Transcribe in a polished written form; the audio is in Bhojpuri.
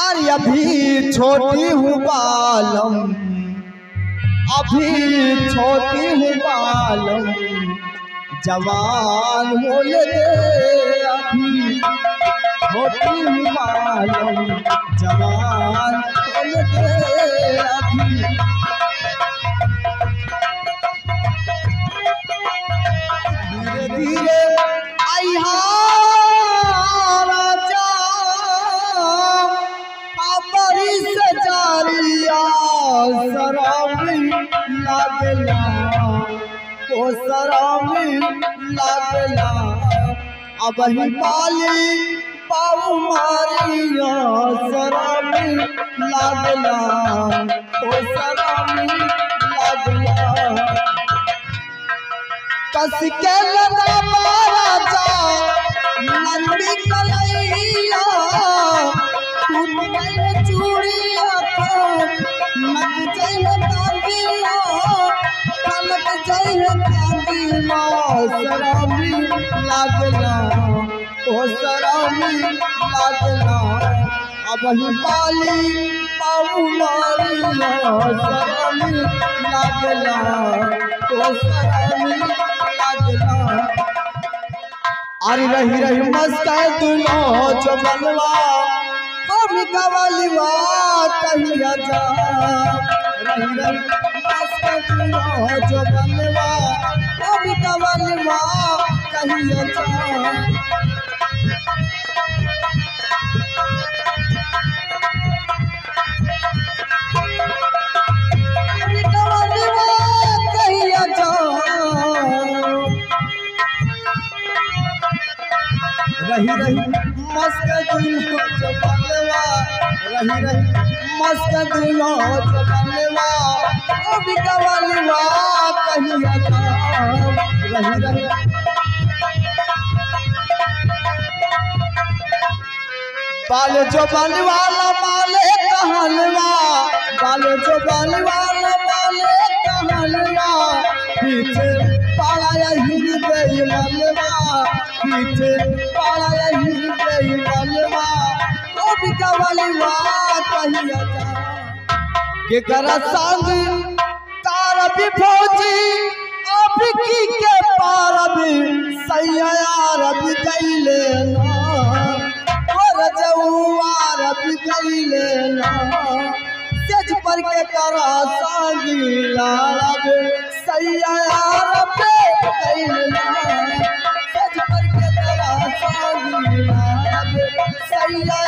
अरे अभी छोटी हूँ बालम, अभी छोटी हूँ बालम, जवान होने दे अभी छोटी हूँ बालम, जवान होने दे अभी। धीरे धीरे आइहा राजा हमारी से जारिया शराबी लागला, ओ शराबी लागला, अब ही पाली पाऊ मारिया शराबी लागला, ओ शराबी लागला। कस के लगा राजा नंदी कलैया, टूट गई चूड़िया नक जय तांगिया, कनक जय तांगिया, शराबी लागला, ओ शराबी लागला, अब ही पाली पाऊ मारिया शराबी लागला, ओ शराबी लागला। अरे रही रही मस्त दुनो जो बनवा हम कवलवा कहिया जा, रही रही मस्त दुनो जो बनवा हम कवलवा कहिया जा। रही रही मस्त दुनो जो बनवा, रही रही मस्त दुनो जो बनवा अभी कवलवा कहिया जा, रही रही बाल जो बनवाला माले कहलवा, बाल जो बनवाला माले कहलवा, पीछे पाला यही गई मलवा, पीछे पाला यही गई मलवा, अभी कवलवा कहिया जा। के करा संग तार भी फौजी अभी की के पार भी सैया रब गईले ना, जऊआर बिगैले ना, सेज पर के करा संगी लालब सैया पे गईले ना, सेज पर के करा संगी लालब सैया